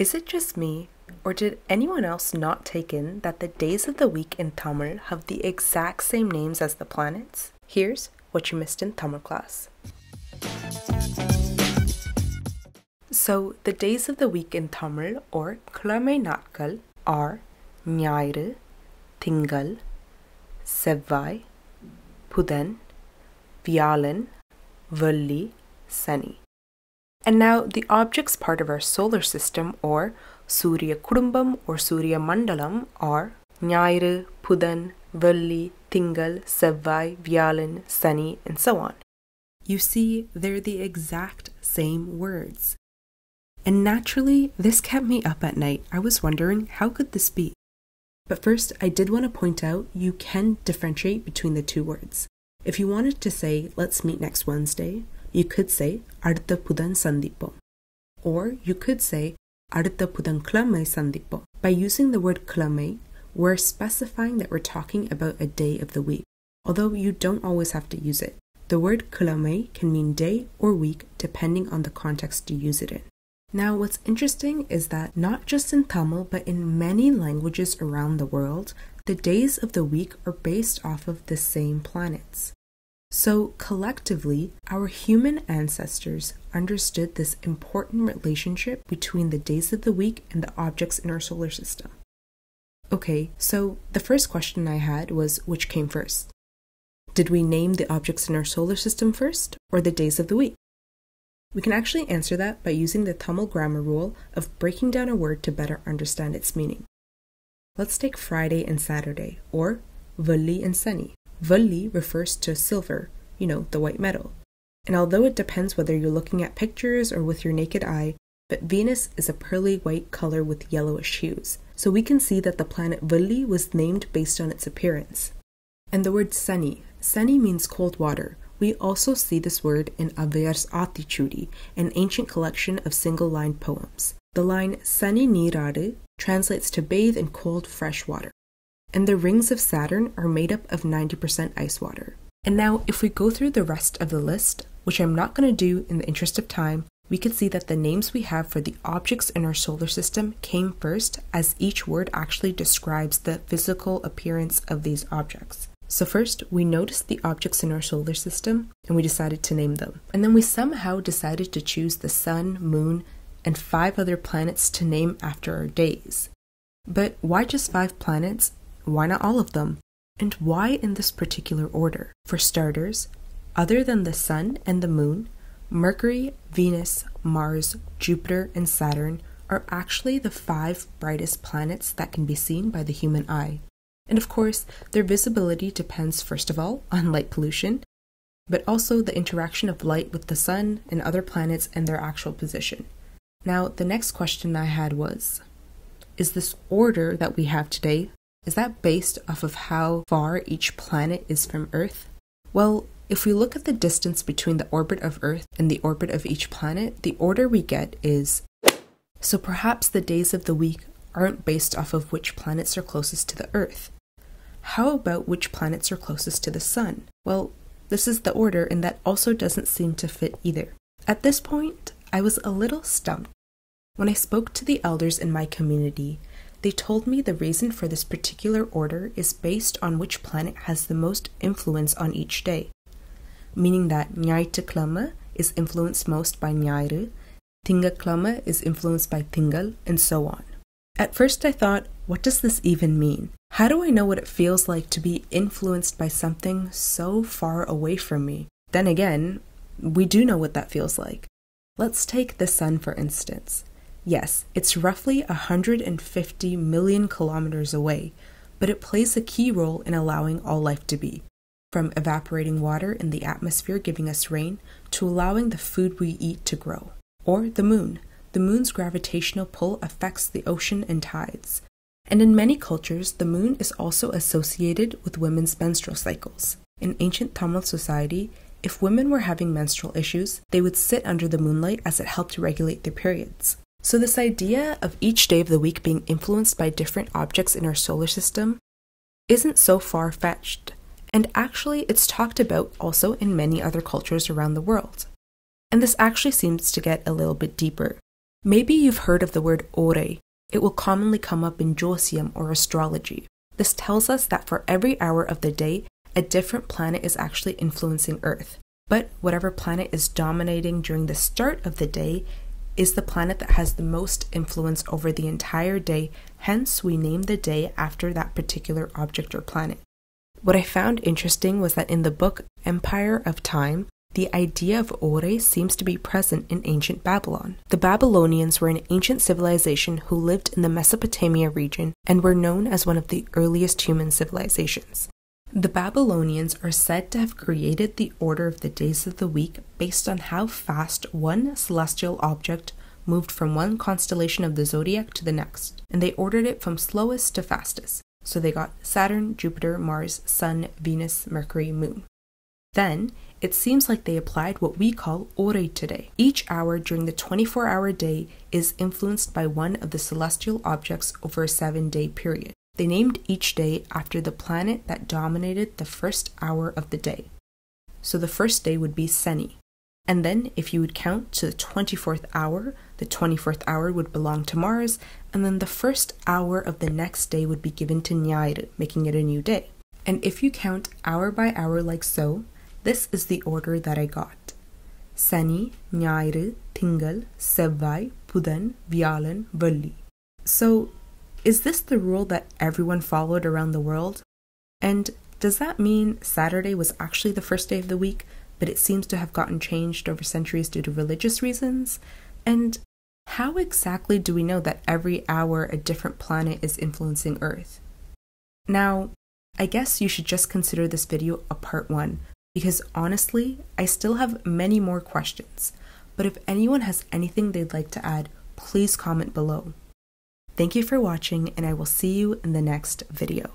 Is it just me, or did anyone else not take in that the days of the week in Tamil have the exact same names as the planets? Here's what you missed in Tamil class. So, the days of the week in Tamil, or Kilamai Natkal, are Nyairu, Tingal, Sevvai, Pudan, Vyalan, Velli, Sani. And now the objects part of our solar system, or Surya Kudumbam or Surya Mandalam, are Nyairu, Pudan, Velli, Tingal, Sevvai, Vyalan, Sani, and so on. You see, they're the exact same words. And naturally, this kept me up at night. I was wondering, how could this be? But first, I did want to point out you can differentiate between the two words. If you wanted to say, let's meet next Wednesday, you could say, Adutha Pudan Sandipom. Or you could say, Adutha Pudan Kilamai Sandipom. By using the word Kilamai, we're specifying that we're talking about a day of the week, although you don't always have to use it. The word Kilamai can mean day or week depending on the context you use it in. Now, what's interesting is that not just in Tamil, but in many languages around the world, the days of the week are based off of the same planets. So, collectively, our human ancestors understood this important relationship between the days of the week and the objects in our solar system. Okay, so the first question I had was, which came first? Did we name the objects in our solar system first, or the days of the week? We can actually answer that by using the Tamil grammar rule of breaking down a word to better understand its meaning. Let's take Friday and Saturday, or Velli and Sani. Velli refers to silver, the white metal. And although it depends whether you're looking at pictures or with your naked eye, but Venus is a pearly white color with yellowish hues. So we can see that the planet Velli was named based on its appearance. And the word Sani means cold water. We also see this word in Aveyar's Atichudi, an ancient collection of single-line poems. The line Sani Niradu translates to bathe in cold, fresh water. And the rings of Saturn are made up of 90% ice water. And now, if we go through the rest of the list, which I'm not going to do in the interest of time, we can see that the names we have for the objects in our solar system came first, as each word actually describes the physical appearance of these objects. So first, we noticed the objects in our solar system, and we decided to name them. And then we somehow decided to choose the sun, moon, and 5 other planets to name after our days. But why just 5 planets? Why not all of them? And why in this particular order? For starters, other than the sun and the moon, Mercury, Venus, Mars, Jupiter, and Saturn are actually the 5 brightest planets that can be seen by the human eye. And of course, their visibility depends first of all on light pollution, but also the interaction of light with the sun and other planets and their actual position. Now, the next question I had was, is this order that we have today, is that based off of how far each planet is from Earth? Well, if we look at the distance between the orbit of Earth and the orbit of each planet, the order we get is, so perhaps the days of the week aren't based off of which planets are closest to the Earth. How about which planets are closest to the sun? Well, this is the order, and that also doesn't seem to fit either. At this point, I was a little stumped. When I spoke to the elders in my community, they told me the reason for this particular order is based on which planet has the most influence on each day, meaning that Nyaitu Klama is influenced most by Nyairu, Tinga Klama is influenced by Tingal, and so on. At first I thought, what does this even mean? How do I know what it feels like to be influenced by something so far away from me? Then again, we do know what that feels like. Let's take the sun for instance. Yes, it's roughly 150 million kilometers away, but it plays a key role in allowing all life to be. From evaporating water in the atmosphere giving us rain, to allowing the food we eat to grow. Or the moon. The moon's gravitational pull affects the ocean and tides. And in many cultures, the moon is also associated with women's menstrual cycles. In ancient Tamil society, if women were having menstrual issues, they would sit under the moonlight as it helped to regulate their periods. So this idea of each day of the week being influenced by different objects in our solar system isn't so far-fetched, and actually it's talked about also in many other cultures around the world. And this actually seems to get a little bit deeper. Maybe you've heard of the word Orai. It will commonly come up in Joseum or astrology. This tells us that for every hour of the day, a different planet is actually influencing Earth. But whatever planet is dominating during the start of the day is the planet that has the most influence over the entire day, hence we name the day after that particular object or planet. What I found interesting was that in the book Empire of Time, the idea of Orai seems to be present in ancient Babylon. The Babylonians were an ancient civilization who lived in the Mesopotamia region and were known as one of the earliest human civilizations. The Babylonians are said to have created the order of the days of the week based on how fast one celestial object moved from one constellation of the zodiac to the next, and they ordered it from slowest to fastest. So they got Saturn, Jupiter, Mars, Sun, Venus, Mercury, Moon. Then, it seems like they applied what we call Orai today. Each hour during the 24-hour day is influenced by one of the celestial objects over a 7-day period. They named each day after the planet that dominated the first hour of the day. So the first day would be Seni. And then if you would count to the 24th hour, the 24th hour would belong to Mars, and then the first hour of the next day would be given to Nyairu, making it a new day. And if you count hour by hour like so, this is the order that I got. Sani, Nyairu, Tingal, Sevvai, Budan, Vyalan, Velli. So, is this the rule that everyone followed around the world? And does that mean Saturday was actually the first day of the week, but it seems to have gotten changed over centuries due to religious reasons? And how exactly do we know that every hour a different planet is influencing Earth? Now, I guess you should just consider this video a part 1, because honestly, I still have many more questions. But if anyone has anything they'd like to add, please comment below. Thank you for watching, and I will see you in the next video.